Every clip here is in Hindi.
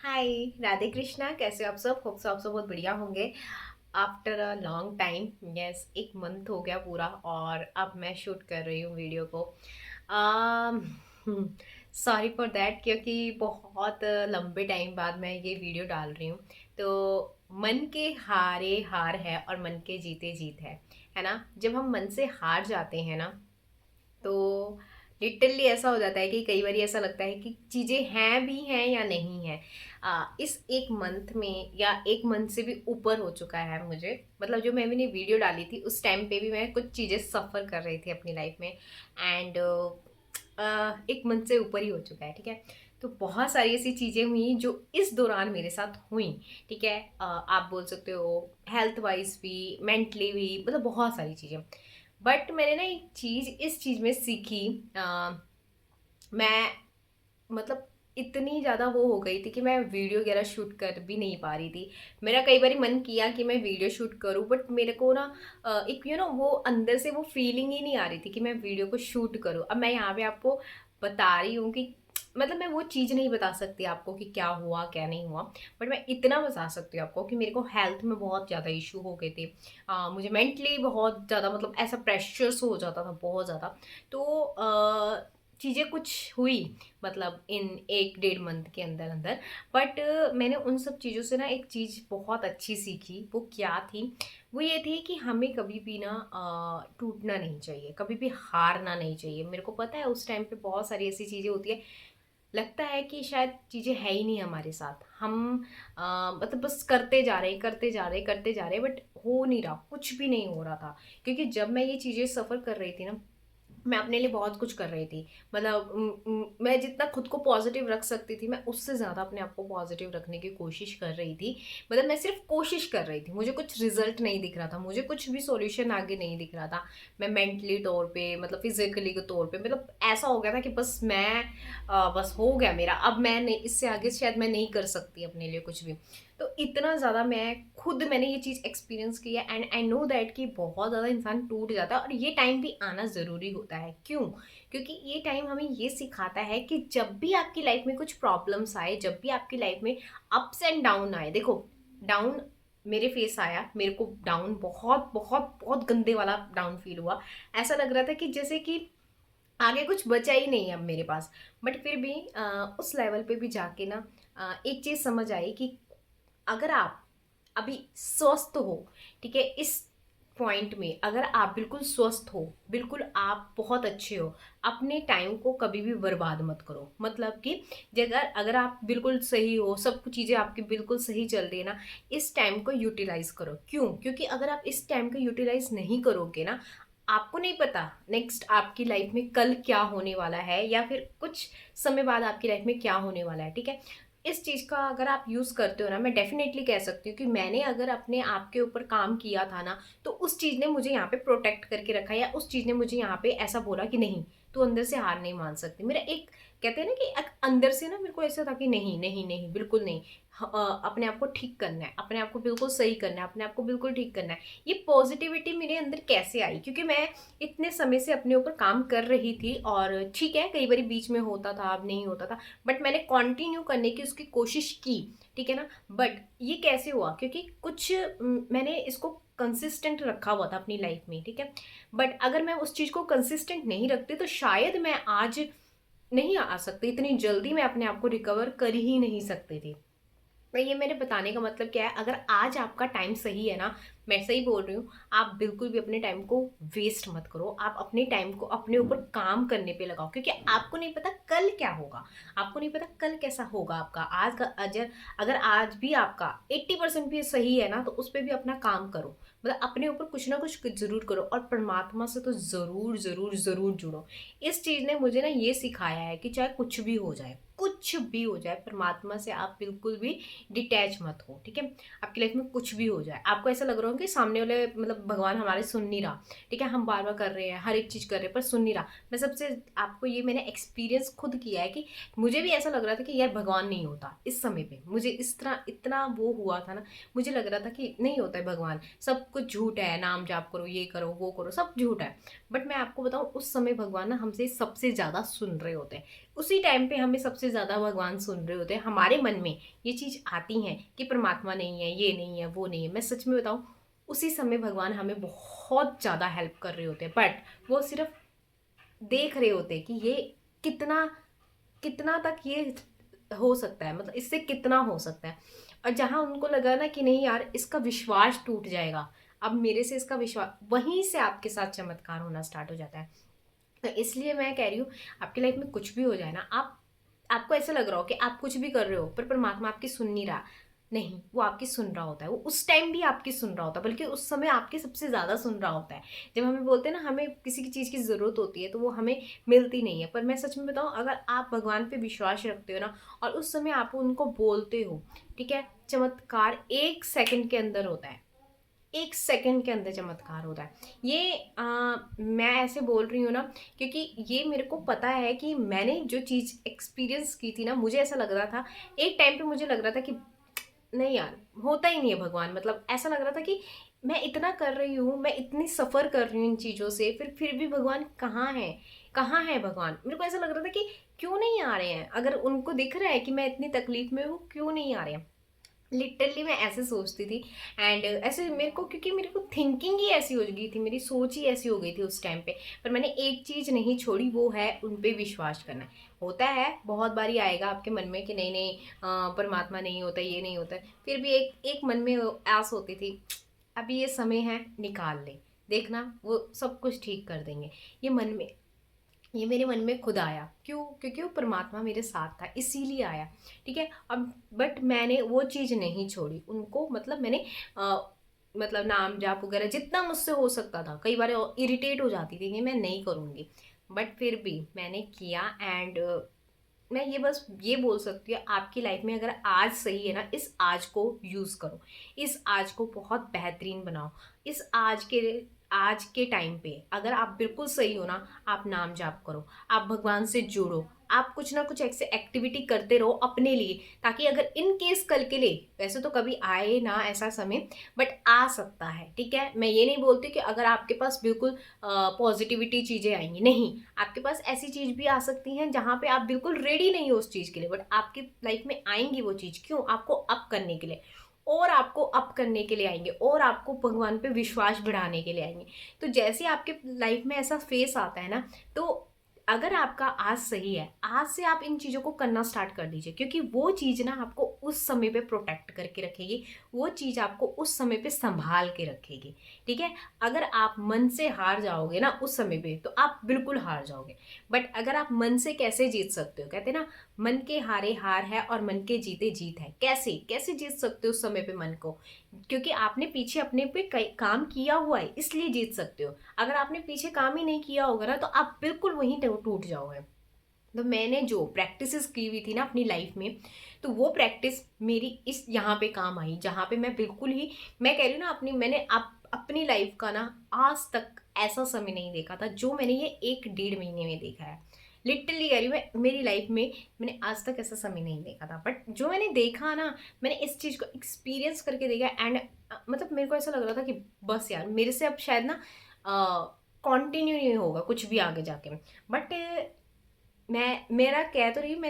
हाय, राधे कृष्णा। कैसे हो आप सब? होप सो आप सब बहुत बढ़िया होंगे। After a long time, yes, एक मंथ हो गया पूरा और अब मैं शूट कर रही हूँ वीडियो को। सॉरी फॉर दैट, क्योंकि बहुत लंबे टाइम बाद मैं ये वीडियो डाल रही हूँ। तो मन के हारे हार है और मन के जीते जीत है ना। जब हम मन से हार जाते हैं ना, तो लिटरली ऐसा हो जाता है कि कई बार ऐसा लगता है कि चीज़ें हैं भी हैं या नहीं है। इस एक मंथ में या एक मंथ से भी ऊपर हो चुका है मुझे। मतलब जो मैंने वीडियो डाली थी उस टाइम पे भी मैं कुछ चीज़ें सफ़र कर रही थी अपनी लाइफ में। एंड एक मंथ से ऊपर ही हो चुका है, ठीक है। तो बहुत सारी ऐसी चीज़ें हुई जो इस दौरान मेरे साथ हुई, ठीक है। आप बोल सकते हो हेल्थ वाइज भी, मेंटली भी, मतलब बहुत सारी चीज़ें। बट मैंने ना एक चीज़ इस चीज़ में सीखी। मैं मतलब इतनी ज़्यादा वो हो गई थी कि मैं वीडियो वगैरह शूट कर भी नहीं पा रही थी। मेरा कई बार मन किया कि मैं वीडियो शूट करूं, बट मेरे को ना एक वो अंदर से वो फीलिंग ही नहीं आ रही थी कि मैं वीडियो को शूट करूं। अब मैं यहाँ पे आपको बता रही हूँ कि मतलब मैं वो चीज़ नहीं बता सकती आपको कि क्या हुआ क्या नहीं हुआ। बट मैं इतना बता सकती हूँ आपको कि मेरे को हेल्थ में बहुत ज़्यादा इशू हो गए थे। मुझे मेंटली बहुत ज़्यादा मतलब ऐसा प्रेशर्स हो जाता था बहुत ज़्यादा। तो चीज़ें कुछ हुई, मतलब इन एक डेढ़ मंथ के अंदर अंदर। बट मैंने उन सब चीज़ों से ना एक चीज़ बहुत अच्छी सीखी। वो क्या थी? वो ये थी कि हमें कभी भी ना टूटना नहीं चाहिए, कभी भी हारना नहीं चाहिए। मेरे को पता है उस टाइम पे बहुत सारी ऐसी चीज़ें होती है, लगता है कि शायद चीज़ें है ही नहीं हमारे साथ। हम मतलब बस करते जा रहे करते जा रहे करते जा रहे, बट हो नहीं रहा, कुछ भी नहीं हो रहा था। क्योंकि जब मैं ये चीज़ें सफ़र कर रही थी ना, मैं अपने लिए बहुत कुछ कर रही थी। मतलब मैं जितना खुद को पॉजिटिव रख सकती थी, मैं उससे ज़्यादा अपने आप को पॉजिटिव रखने की कोशिश कर रही थी। मतलब मैं सिर्फ कोशिश कर रही थी, मुझे कुछ रिजल्ट नहीं दिख रहा था, मुझे कुछ भी सॉल्यूशन आगे नहीं दिख रहा था। मैं मेंटली तौर पे, मतलब फिजिकली के तौर पे, मतलब ऐसा हो गया था कि बस मैं बस हो गया मेरा, अब मैं नहीं, इससे आगे शायद मैं नहीं कर सकती अपने लिए कुछ भी। तो इतना ज़्यादा मैंने ये चीज़ एक्सपीरियंस की है। एंड आई नो दैट कि बहुत ज़्यादा इंसान टूट जाता है और ये टाइम भी आना ज़रूरी होता है। क्यों? क्योंकि ये टाइम हमें ये सिखाता है कि जब भी आपकी लाइफ में कुछ प्रॉब्लम्स आए, जब भी आपकी लाइफ में अप्स एंड डाउन आए, देखो, डाउन मेरे फेस आया, मेरे को डाउन बहुत बहुत बहुत गंदे वाला डाउन फील हुआ। ऐसा लग रहा था कि जैसे कि आगे कुछ बचा ही नहीं है अब मेरे पास। बट फिर भी उस लेवल पे भी जाके ना एक चीज़ समझ आई कि अगर आप अभी स्वस्थ हो, ठीक है, इस पॉइंट में अगर आप बिल्कुल स्वस्थ हो, बिल्कुल आप बहुत अच्छे हो, अपने टाइम को कभी भी बर्बाद मत करो। मतलब कि अगर अगर आप बिल्कुल सही हो, सब कुछ चीज़ें आपकी बिल्कुल सही चल रही है ना, इस टाइम को यूटिलाइज करो। क्यों? क्योंकि अगर आप इस टाइम को यूटिलाइज नहीं करोगे ना, आपको नहीं पता नेक्स्ट आपकी लाइफ में कल क्या होने वाला है, या फिर कुछ समय बाद आपकी लाइफ में क्या होने वाला है, ठीक है। इस चीज़ का अगर आप यूज़ करते हो ना, मैं डेफिनेटली कह सकती हूँ कि मैंने अगर अपने आप के ऊपर काम किया था ना, तो उस चीज़ ने मुझे यहाँ पे प्रोटेक्ट करके रखा, या उस चीज़ ने मुझे यहाँ पे ऐसा बोला कि नहीं, तू अंदर से हार नहीं मान सकती। मेरा एक, कहते हैं ना कि एक अंदर से ना मेरे को ऐसा था कि नहीं नहीं नहीं, बिल्कुल नहीं। अपने आप को ठीक करना है, अपने आप को बिल्कुल सही करना है, अपने आप को बिल्कुल ठीक करना है। ये पॉजिटिविटी मेरे अंदर कैसे आई? क्योंकि मैं इतने समय से अपने ऊपर काम कर रही थी, और ठीक है कई बार बीच में होता था, अब नहीं होता था, बट मैंने कंटिन्यू करने की उसकी कोशिश की, ठीक है ना। बट ये कैसे हुआ? क्योंकि कुछ मैंने इसको कंसिस्टेंट रखा हुआ था अपनी लाइफ में, ठीक है। बट अगर मैं उस चीज़ को कंसिस्टेंट नहीं रखती, तो शायद मैं आज नहीं आ सकती, इतनी जल्दी मैं अपने आप को रिकवर कर ही नहीं सकती थी। मैं ये मेरे बताने का मतलब क्या है, अगर आज आपका टाइम सही है ना, मैं सही बोल रही हूँ, आप बिल्कुल भी अपने टाइम को वेस्ट मत करो। आप अपने टाइम को अपने ऊपर काम करने पे लगाओ, क्योंकि आपको नहीं पता कल क्या होगा, आपको नहीं पता कल कैसा होगा आपका। आज का अजर, अगर आज भी आपका 80% भी सही है ना, तो उस पर भी अपना काम करो। मतलब अपने ऊपर कुछ ना कुछ जरूर करो, और परमात्मा से तो जरूर जरूर जरूर जुड़ो। इस चीज़ ने मुझे ना ये सिखाया है कि चाहे कुछ भी हो जाए, कुछ भी हो जाए, परमात्मा से आप बिल्कुल भी डिटैच मत हो, ठीक है। आपकी लाइफ में कुछ भी हो जाए, आपको ऐसा लग रहा हो कि सामने वाले, मतलब भगवान हमारे सुन नहीं रहा, ठीक है, हम बार बार कर रहे हैं, हर एक चीज़ कर रहे हैं पर सुन नहीं रहा। मैं सबसे आपको ये मैंने एक्सपीरियंस खुद किया है कि मुझे भी ऐसा लग रहा था कि यार भगवान नहीं होता इस समय पे, मुझे इस तरह इतना वो हुआ था ना, मुझे लग रहा था कि नहीं होता है भगवान, सब कुछ झूठ है, नाम जाप करो, ये करो वो करो, सब झूठ है। बट मैं आपको बताऊं, उस समय भगवान ना हमसे सबसे ज़्यादा सुन रहे होते हैं। उसी टाइम पे हमें सबसे ज़्यादा भगवान सुन रहे होते हैं। हमारे मन में ये चीज़ आती हैं कि परमात्मा नहीं है, ये नहीं है, वो नहीं है। मैं सच में बताऊँ, उसी समय भगवान हमें बहुत ज़्यादा हेल्प कर रहे होते हैं, बट वो सिर्फ देख रहे होते हैं कि ये कितना कितना तक ये हो सकता है, मतलब इससे कितना हो सकता है। और जहाँ उनको लगा ना कि नहीं यार, इसका विश्वास टूट जाएगा, अब मेरे से इसका विश्वास, वहीं से आपके साथ चमत्कार होना स्टार्ट हो जाता है। तो इसलिए मैं कह रही हूँ, आपकी लाइफ में कुछ भी हो जाए ना, आपको ऐसा लग रहा हो कि आप कुछ भी कर रहे हो पर परमात्मा आपकी सुन नहीं रहा, नहीं, वो आपकी सुन रहा होता है। वो उस टाइम भी आपकी सुन रहा होता है, बल्कि उस समय आपकी सबसे ज़्यादा सुन रहा होता है। जब हमें बोलते हैं ना, हमें किसी की चीज़ की ज़रूरत होती है तो वो हमें मिलती नहीं है, पर मैं सच में बताऊँ, अगर आप भगवान पे विश्वास रखते हो ना और उस समय आप उनको बोलते हो, ठीक है, चमत्कार 1 सेकंड के अंदर होता है। 1 सेकंड के अंदर चमत्कार होता है। ये मैं ऐसे बोल रही हूँ ना, क्योंकि ये मेरे को पता है कि मैंने जो चीज़ एक्सपीरियंस की थी ना, मुझे ऐसा लग रहा था, एक टाइम पे मुझे लग रहा था कि नहीं यार, होता ही नहीं है भगवान। मतलब ऐसा लग रहा था कि मैं इतना कर रही हूँ, मैं इतनी सफ़र कर रही हूँ इन चीज़ों से, फिर भी भगवान कहाँ है, कहाँ है भगवान। मेरे को ऐसा लग रहा था कि क्यों नहीं आ रहे हैं, अगर उनको दिख रहा है कि मैं इतनी तकलीफ में हूँ, क्यों नहीं आ रहे हैं। लिटरली मैं ऐसे सोचती थी। एंड ऐसे मेरे को, क्योंकि मेरे को थिंकिंग ही ऐसी हो गई थी, मेरी सोच ही ऐसी हो गई थी उस टाइम पे। पर मैंने एक चीज़ नहीं छोड़ी, वो है उन पे विश्वास करना। होता है, बहुत बारी आएगा आपके मन में कि नहीं नहीं, परमात्मा नहीं होता, ये नहीं होता है। फिर भी एक एक मन में आस होती थी, अभी ये समय है, निकाल ले, देखना वो सब कुछ ठीक कर देंगे। ये मन में, ये मेरे मन में खुद आया। क्यों? क्योंकि वो परमात्मा मेरे साथ था, इसीलिए आया। ठीक है, अब बट मैंने वो चीज़ नहीं छोड़ी उनको, मतलब मैंने मतलब नाम जाप वगैरह जितना मुझसे हो सकता था, कई बार इरिटेट हो जाती थी कि मैं नहीं करूँगी, बट फिर भी मैंने किया। एंड मैं ये बस ये बोल सकती हूँ, आपकी लाइफ में अगर आज सही है ना, इस आज को यूज़ करो, इस आज को बहुत बेहतरीन बनाओ। इस आज के टाइम पे अगर आप बिल्कुल सही हो ना, आप नाम जाप करो, आप भगवान से जुड़ो, आप कुछ ना कुछ ऐसे एक्टिविटी करते रहो अपने लिए, ताकि अगर इन केस कल के लिए, वैसे तो कभी आए ना ऐसा समय, बट आ सकता है। ठीक है, मैं ये नहीं बोलती कि अगर आपके पास बिल्कुल पॉजिटिविटी चीज़ें आएंगी, नहीं, आपके पास ऐसी चीज़ भी आ सकती हैं जहाँ पे आप बिल्कुल रेडी नहीं हो उस चीज़ के लिए, बट आपकी लाइफ में आएंगी वो चीज़। क्यों? आपको अप करने के लिए, और आपको अप करने के लिए आएंगे, और आपको भगवान पे विश्वास बढ़ाने के लिए आएंगे। तो जैसे आपके लाइफ में ऐसा फेस आता है ना, तो अगर आपका आज सही है, आज से आप इन चीज़ों को करना स्टार्ट कर दीजिए, क्योंकि वो चीज़ ना आपको उस समय पे प्रोटेक्ट करके रखेगी, वो चीज़ आपको उस समय पे संभाल के रखेगी। ठीक है, अगर आप मन से हार जाओगे ना उस समय पे, तो आप बिल्कुल हार जाओगे। बट अगर आप मन से कैसे जीत सकते हो, कहते हैं ना, मन के हारे हार है और मन के जीते जीत है। कैसे कैसे जीत सकते हो उस समय पे मन को? क्योंकि आपने पीछे अपने पे काम किया हुआ है, इसलिए जीत सकते हो। अगर आपने पीछे काम ही नहीं किया होगा ना, तो आप बिल्कुल वहीं टूट जाओगे। तो मैंने जो प्रैक्टिसेस की हुई थी ना अपनी लाइफ में, तो वो प्रैक्टिस मेरी इस यहाँ पे काम आई, जहाँ पे मैं बिल्कुल ही, मैं कह रही हूँ ना, मैंने अपनी लाइफ का ना आज तक ऐसा समय नहीं देखा था जो मैंने ये 1 डेढ़ महीने में देखा है। लिटरली कह रही हूँ, मैं मेरी लाइफ में मैंने आज तक ऐसा समय नहीं देखा था, बट जो मैंने देखा ना, मैंने इस चीज़ को एक्सपीरियंस करके देखा। एंड मतलब मेरे को ऐसा लग रहा था कि बस यार, मेरे से अब शायद ना कंटिन्यू नहीं होगा कुछ भी आगे जाके। बट मैं मेरा कह तो रही हूँ,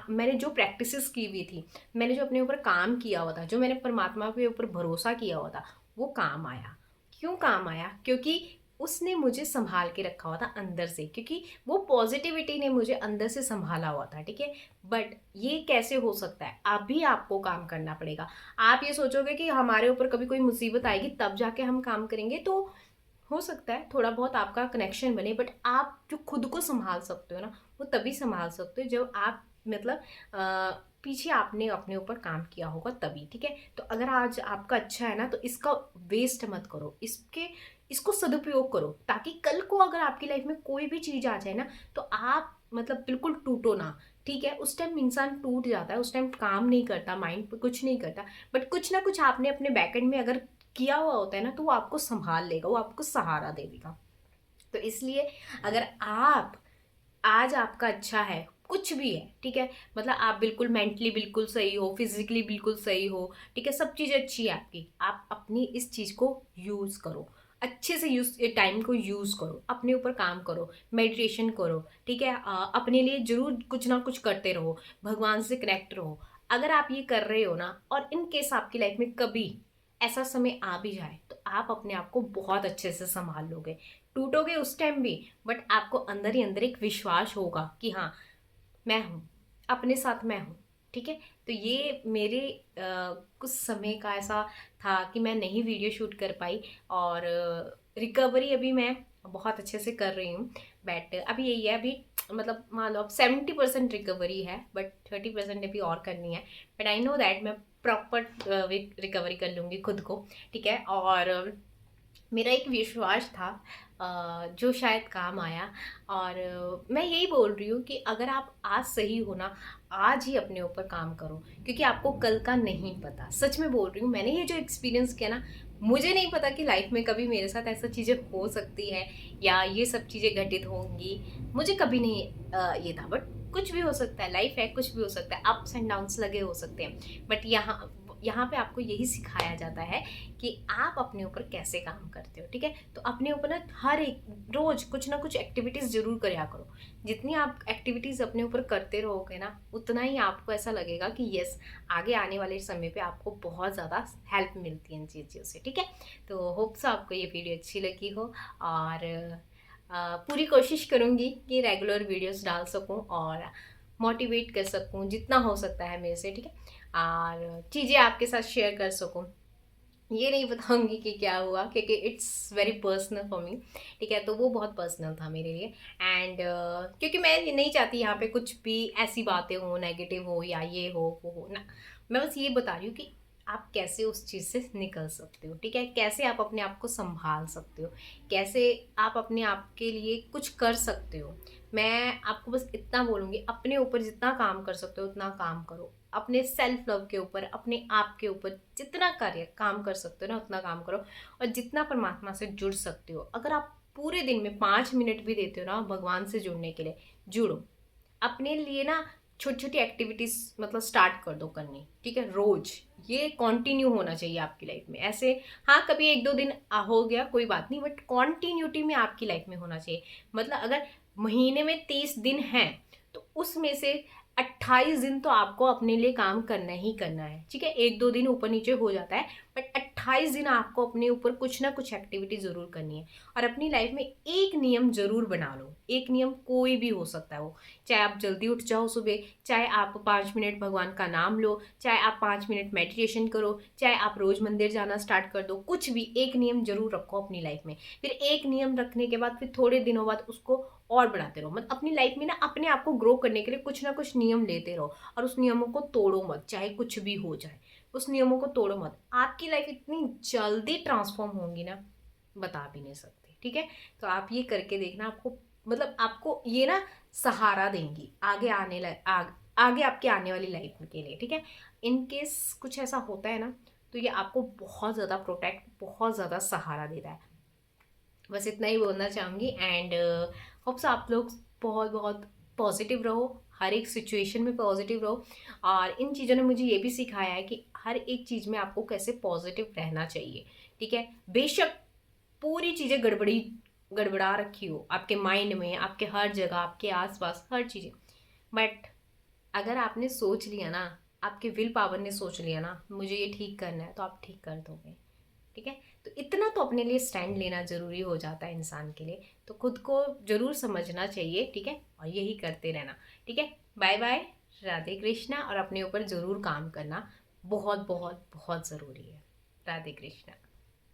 मैंने जो प्रैक्टिसेस की हुई थी, मैंने जो अपने ऊपर काम किया हुआ था, जो मैंने परमात्मा के ऊपर भरोसा किया हुआ था, वो काम आया। क्यों काम आया? क्योंकि उसने मुझे संभाल के रखा हुआ था अंदर से, क्योंकि वो पॉजिटिविटी ने मुझे अंदर से संभाला हुआ था। ठीक है, बट ये कैसे हो सकता है? अभी आपको काम करना पड़ेगा। आप ये सोचोगे कि हमारे ऊपर कभी कोई मुसीबत आएगी तब जाके हम काम करेंगे, तो हो सकता है थोड़ा बहुत आपका कनेक्शन बने, बट आप जो खुद को संभाल सकते हो ना, वो तभी संभाल सकते हो जब आप, मतलब पीछे आपने अपने ऊपर काम किया होगा तभी। ठीक है, तो अगर आज आपका अच्छा है ना, तो इसका वेस्ट मत करो, इसको सदुपयोग करो, ताकि कल को अगर आपकी लाइफ में कोई भी चीज़ आ जाए ना, तो आप मतलब बिल्कुल टूटो ना। ठीक है, उस टाइम इंसान टूट जाता है, उस टाइम काम नहीं करता, माइंड पे कुछ नहीं करता, बट कुछ ना कुछ आपने अपने बैकएंड में अगर किया हुआ होता है ना, तो वो आपको संभाल लेगा, वो आपको सहारा दे देगा। तो इसलिए अगर आप आज आपका अच्छा है, कुछ भी है, ठीक है, मतलब आप बिल्कुल मेंटली बिल्कुल सही हो, फिजिकली बिल्कुल सही हो, ठीक है, सब चीज़ अच्छी है आपकी, आप अपनी इस चीज़ को यूज़ करो। अच्छे से यूज़ टाइम को यूज़ करो, अपने ऊपर काम करो, मेडिटेशन करो, ठीक है? अपने लिए ज़रूर कुछ ना कुछ करते रहो, भगवान से कनेक्ट रहो। अगर आप ये कर रहे हो ना, और इन केस आपकी लाइफ में कभी ऐसा समय आ भी जाए, तो आप अपने आप को बहुत अच्छे से सँभाल लोगे। टूटोगे उस टाइम भी, बट आपको अंदर ही अंदर एक विश्वास होगा कि हाँ, मैं हूँ, अपने साथ मैं हूँ, ठीक है? तो ये मेरे कुछ समय का ऐसा था कि मैं नहीं वीडियो शूट कर पाई, और रिकवरी अभी मैं बहुत अच्छे से कर रही हूँ। बट अभी यही है, अभी मतलब मान लो अब 70% रिकवरी है, बट 30% अभी और करनी है। बट आई नो दैट मैं प्रॉपर रिकवरी कर लूँगी खुद को, ठीक है? और मेरा एक विश्वास था जो शायद काम आया। और मैं यही बोल रही हूँ कि अगर आप आज सही हो ना, आज ही अपने ऊपर काम करो, क्योंकि आपको कल का नहीं पता। सच में बोल रही हूँ, मैंने ये जो एक्सपीरियंस किया ना, मुझे नहीं पता कि लाइफ में कभी मेरे साथ ऐसा चीज़ें हो सकती है या ये सब चीज़ें घटित होंगी। मुझे कभी नहीं ये था, बट कुछ भी हो सकता है, लाइफ है, कुछ भी हो सकता है, अप्स एंड डाउन्स लगे हो सकते हैं। बट यहाँ पे आपको यही सिखाया जाता है कि आप अपने ऊपर कैसे काम करते हो, ठीक है? तो अपने ऊपर ना हर एक रोज कुछ ना कुछ एक्टिविटीज जरूर करया करो। जितनी आप एक्टिविटीज अपने ऊपर करते रहोगे ना, उतना ही आपको ऐसा लगेगा कि यस, आगे आने वाले समय पे आपको बहुत ज़्यादा हेल्प मिलती है इन चीज़ों से, ठीक है? तो होप्स आपको ये वीडियो अच्छी लगी हो, और पूरी कोशिश करूँगी कि रेगुलर वीडियोस डाल सकूँ और मोटिवेट कर सकूँ जितना हो सकता है मेरे से, ठीक है? और चीज़ें आपके साथ शेयर कर सकूँ। ये नहीं बताऊंगी कि क्या हुआ, क्योंकि it's very personal for me, ठीक है? तो वो बहुत पर्सनल था मेरे लिए। एंड क्योंकि मैं ये नहीं चाहती यहाँ पे कुछ भी ऐसी बातें हो, नेगेटिव हो या ये हो वो हो ना। मैं बस ये बता रही हूँ कि आप कैसे उस चीज़ से निकल सकते हो, ठीक है? कैसे आप अपने आप को संभाल सकते हो, कैसे आप अपने आप के लिए कुछ कर सकते हो। मैं आपको बस इतना बोलूँगी, अपने ऊपर जितना काम कर सकते हो उतना काम करो। अपने सेल्फ लव के ऊपर, अपने आप के ऊपर जितना कार्य काम कर सकते हो ना, उतना काम करो। और जितना परमात्मा से जुड़ सकते हो, अगर आप पूरे दिन में 5 मिनट भी देते हो ना भगवान से जुड़ने के लिए, जुड़ो। अपने लिए ना छोटी छोटी एक्टिविटीज मतलब स्टार्ट कर दो करनी, ठीक है? रोज ये कंटिन्यू होना चाहिए आपकी लाइफ में। ऐसे हाँ, कभी एक दो दिन हो गया कोई बात नहीं, बट कॉन्टिन्यूटी में आपकी लाइफ में होना चाहिए। मतलब अगर महीने में 30 दिन हैं, तो उसमें से 28 दिन तो आपको अपने लिए काम करना ही करना है, ठीक है? एक दो दिन ऊपर नीचे हो जाता है, बट 28 दिन आपको अपने ऊपर कुछ ना कुछ एक्टिविटी जरूर करनी है। और अपनी लाइफ में एक नियम जरूर बना लो। एक नियम कोई भी हो सकता है वो, चाहे आप जल्दी उठ जाओ सुबह, चाहे आप 5 मिनट भगवान का नाम लो, चाहे आप 5 मिनट मेडिटेशन करो, चाहे आप रोज मंदिर जाना स्टार्ट कर दो, कुछ भी एक नियम जरूर रखो अपनी लाइफ में। फिर एक नियम रखने के बाद फिर थोड़े दिनों बाद उसको और बढ़ाते रहो। मतलब अपनी लाइफ में ना अपने आप को ग्रो करने के लिए कुछ ना कुछ नियम लेते रहो, और उस नियमों को तोड़ो मत, चाहे कुछ भी हो जाए। उस नियमों को तोड़ो मत। आपकी लाइफ इतनी जल्दी ट्रांसफॉर्म होगी ना, बता भी नहीं सकते, ठीक है? तो आप ये करके देखना, आपको मतलब आपको ये ना सहारा देंगी आगे आपके आने वाली लाइफ के लिए, ठीक है? इन केस कुछ ऐसा होता है ना, तो ये आपको बहुत ज़्यादा प्रोटेक्ट, बहुत ज़्यादा सहारा देता है। बस इतना ही बोलना चाहूँगी। एंड होप्स आप लोग बहुत बहुत पॉजिटिव रहो, हर एक सिचुएशन में पॉजिटिव रहो। और इन चीज़ों ने मुझे ये भी सिखाया है कि हर एक चीज़ में आपको कैसे पॉजिटिव रहना चाहिए, ठीक है? बेशक पूरी चीज़ें गड़बड़ा रखी हो आपके माइंड में, आपके हर जगह, आपके आसपास हर चीज़ें, बट अगर आपने सोच लिया ना, आपके विल पावर ने सोच लिया ना मुझे ये ठीक करना है, तो आप ठीक कर दोगे, ठीक है? तो इतना तो अपने लिए स्टैंड लेना ज़रूरी हो जाता है इंसान के लिए। तो खुद को ज़रूर समझना चाहिए, ठीक है? और यही करते रहना, ठीक है? Bye bye, Radhe Krishna. और अपने ऊपर ज़रूर काम करना बहुत बहुत बहुत ज़रूरी है। राधे कृष्णा।